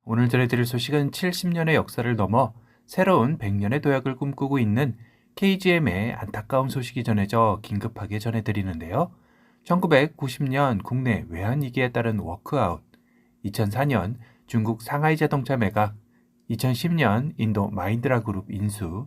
오늘 전해드릴 소식은 70년의 역사를 넘어 새로운 100년의 도약을 꿈꾸고 있는 KGM의 안타까운 소식이 전해져 긴급하게 전해드리는데요. 1990년 국내 외환위기에 따른 워크아웃, 2004년 중국 상하이 자동차 매각, 2010년 인도 마인드라 그룹 인수,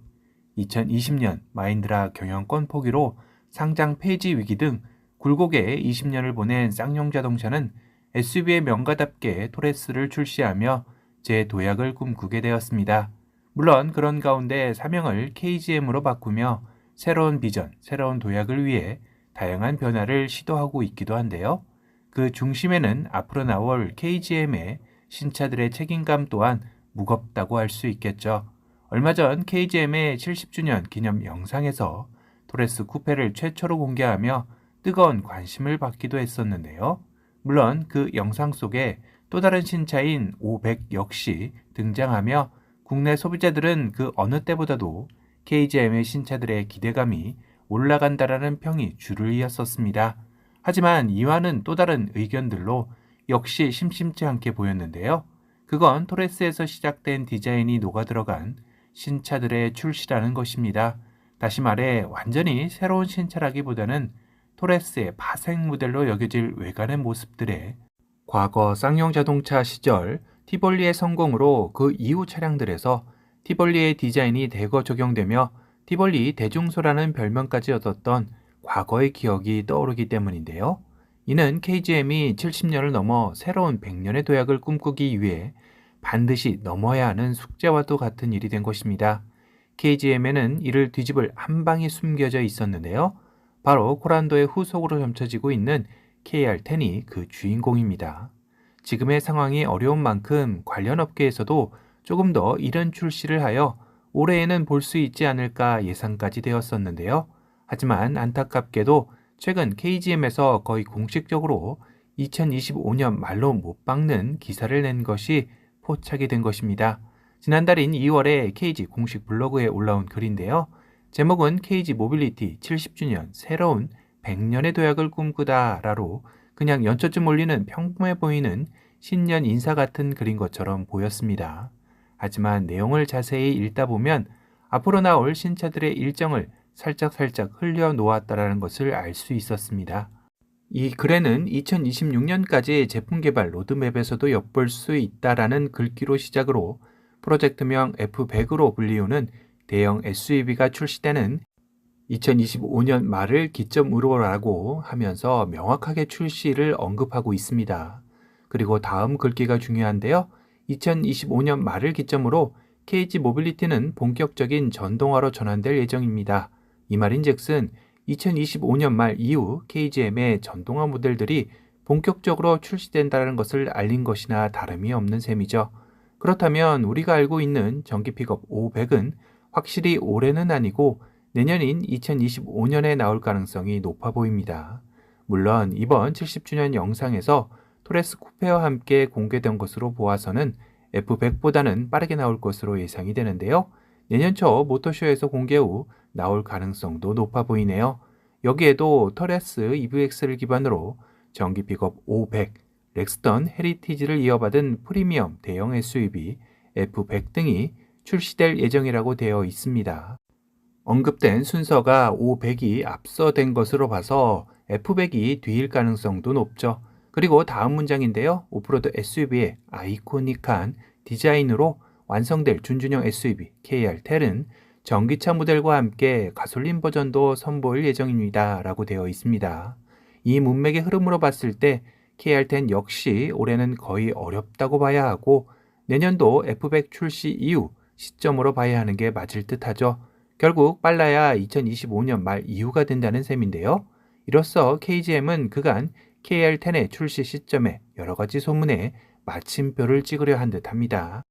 2020년 마인드라 경영권 포기로 상장 폐지 위기 등 굴곡의 20년을 보낸 쌍용 자동차는 SUV의 명가답게 토레스를 출시하며 재도약을 꿈꾸게 되었습니다. 물론 그런 가운데 사명을 KGM으로 바꾸며 새로운 비전, 새로운 도약을 위해 다양한 변화를 시도하고 있기도 한데요. 그 중심에는 앞으로 나올 KGM의 신차들의 책임감 또한 무겁다고 할 수 있겠죠. 얼마 전 KGM의 70주년 기념 영상에서 토레스 쿠페를 최초로 공개하며 뜨거운 관심을 받기도 했었는데요. 물론 그 영상 속에 또 다른 신차인 500 역시 등장하며 국내 소비자들은 그 어느 때보다도 KGM의 신차들의 기대감이 올라간다라는 평이 줄을 이었었습니다. 하지만 이와는 또 다른 의견들로 역시 심심치 않게 보였는데요. 그건 토레스에서 시작된 디자인이 녹아들어간 신차들의 출시라는 것입니다. 다시 말해 완전히 새로운 신차라기보다는 토레스의 파생 모델로 여겨질 외관의 모습들에 과거 쌍용 자동차 시절 티볼리의 성공으로 그 이후 차량들에서 티볼리의 디자인이 대거 적용되며 티볼리 대중소라는 별명까지 얻었던 과거의 기억이 떠오르기 때문인데요. 이는 KGM이 70년을 넘어 새로운 100년의 도약을 꿈꾸기 위해 반드시 넘어야 하는 숙제와도 같은 일이 된 것입니다. KGM에는 이를 뒤집을 한 방이 숨겨져 있었는데요. 바로 코란도의 후속으로 점쳐지고 있는 KR10이 그 주인공입니다. 지금의 상황이 어려운 만큼 관련 업계에서도 조금 더 이른 출시를 하여 올해에는 볼 수 있지 않을까 예상까지 되었었는데요. 하지만 안타깝게도 최근 KGM에서 거의 공식적으로 2025년 말로 못 박는 기사를 낸 것이 포착이 된 것입니다. 지난달인 2월에 KG 공식 블로그에 올라온 글인데요. 제목은 KG 모빌리티 70주년 새로운 100년의 도약을 꿈꾸다라로 그냥 연초쯤 올리는 평범해 보이는 신년 인사 같은 글인 것처럼 보였습니다. 하지만 내용을 자세히 읽다 보면 앞으로 나올 신차들의 일정을 살짝 흘려놓았다라는 것을 알 수 있었습니다. 이 글에는 2026년까지 제품 개발 로드맵에서도 엿볼 수 있다라는 글귀로 시작으로 프로젝트명 F100으로 불리우는 대형 SUV가 출시되는 2025년 말을 기점으로라고 하면서 명확하게 출시를 언급하고 있습니다. 그리고 다음 글귀가 중요한데요. 2025년 말을 기점으로 KG 모빌리티는 본격적인 전동화로 전환될 예정입니다. 이 말인즉슨 2025년 말 이후 KGM의 전동화 모델들이 본격적으로 출시된다는 것을 알린 것이나 다름이 없는 셈이죠. 그렇다면 우리가 알고 있는 전기 픽업 500은 확실히 올해는 아니고 내년인 2025년에 나올 가능성이 높아 보입니다. 물론 이번 70주년 영상에서 토레스 쿠페와 함께 공개된 것으로 보아서는 F100보다는 빠르게 나올 것으로 예상이 되는데요. 내년 초 모터쇼에서 공개 후 나올 가능성도 높아 보이네요. 여기에도 토레스 EVX를 기반으로 전기 픽업 500, 렉스턴 헤리티지를 이어받은 프리미엄 대형 SUV F100 등이 출시될 예정이라고 되어 있습니다. 언급된 순서가 500이 앞서된 것으로 봐서 F100이 뒤일 가능성도 높죠. 그리고 다음 문장인데요. 오프로드 SUV의 아이코닉한 디자인으로 완성될 준준형 SUV KR10은 전기차 모델과 함께 가솔린 버전도 선보일 예정입니다. 라고 되어 있습니다. 이 문맥의 흐름으로 봤을 때 KR10 역시 올해는 거의 어렵다고 봐야 하고 내년도 F100 출시 이후 시점으로 봐야 하는 게 맞을 듯하죠. 결국 빨라야 2025년 말 이후가 된다는 셈인데요. 이로써 KGM은 그간 KR10의 출시 시점에 여러 가지 소문에 마침표를 찍으려 한 듯합니다.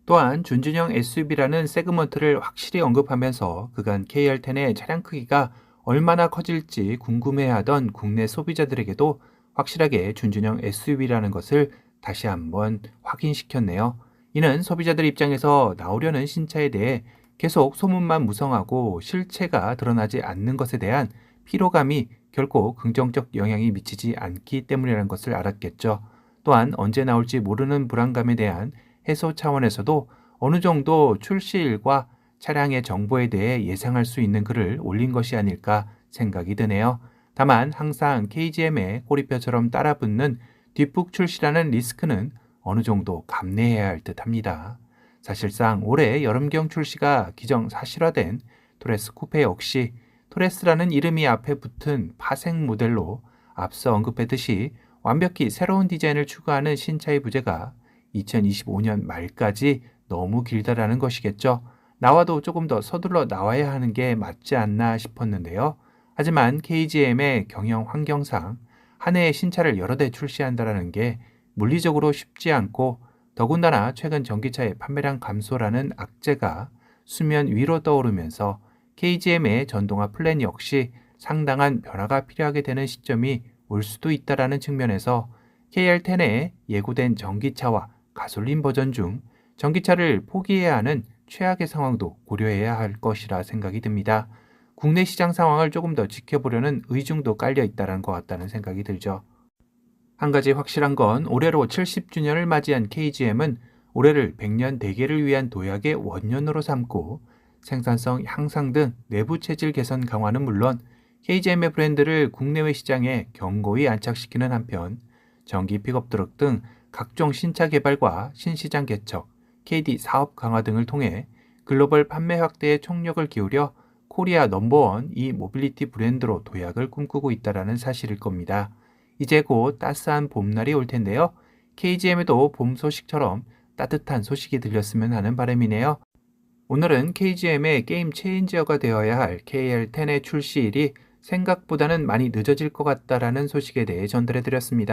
또한 준준형 SUV라는 세그먼트를 확실히 언급하면서 그간 KR10의 차량 크기가 얼마나 커질지 궁금해하던 국내 소비자들에게도 확실하게 준준형 SUV라는 것을 다시 한번 확인시켰네요. 이는 소비자들 입장에서 나오려는 신차에 대해 계속 소문만 무성하고 실체가 드러나지 않는 것에 대한 피로감이 결코 긍정적 영향이 미치지 않기 때문이라는 것을 알았겠죠. 또한 언제 나올지 모르는 불안감에 대한 해소 차원에서도 어느 정도 출시일과 차량의 정보에 대해 예상할 수 있는 글을 올린 것이 아닐까 생각이 드네요. 다만 항상 KGM의 꼬리표처럼 따라붙는 뒷북 출시라는 리스크는 어느 정도 감내해야 할 듯합니다. 사실상 올해 여름경 출시가 기정사실화된 토레스 쿠페 역시 토레스라는 이름이 앞에 붙은 파생 모델로 앞서 언급했듯이 완벽히 새로운 디자인을 추구하는 신차의 부재가 2025년 말까지 너무 길다라는 것이겠죠. 나와도 조금 더 서둘러 나와야 하는 게 맞지 않나 싶었는데요. 하지만 KGM의 경영 환경상 한 해에 신차를 여러 대 출시한다는 게 물리적으로 쉽지 않고 더군다나 최근 전기차의 판매량 감소라는 악재가 수면 위로 떠오르면서 KGM의 전동화 플랜 역시 상당한 변화가 필요하게 되는 시점이 올 수도 있다라는 측면에서 KR10에 예고된 전기차와 가솔린 버전 중 전기차를 포기해야 하는 최악의 상황도 고려해야 할 것이라 생각이 듭니다. 국내 시장 상황을 조금 더 지켜보려는 의중도 깔려 있다는 것 같다는 생각이 들죠. 한 가지 확실한 건 올해로 70주년을 맞이한 KGM은 올해를 100년 대계를 위한 도약의 원년으로 삼고 생산성 향상 등 내부 체질 개선 강화는 물론 KGM의 브랜드를 국내외 시장에 견고히 안착시키는 한편 전기 픽업 트럭 등 각종 신차 개발과 신시장 개척, KD 사업 강화 등을 통해 글로벌 판매 확대에 총력을 기울여 코리아 넘버원 이 모빌리티 브랜드로 도약을 꿈꾸고 있다는 사실일 겁니다. 이제 곧 따스한 봄날이 올 텐데요. KGM에도 봄 소식처럼 따뜻한 소식이 들렸으면 하는 바람이네요. 오늘은 KGM의 게임 체인지어가 되어야 할 KR10의 출시일이 생각보다는 많이 늦어질 것 같다라는 소식에 대해 전달해드렸습니다.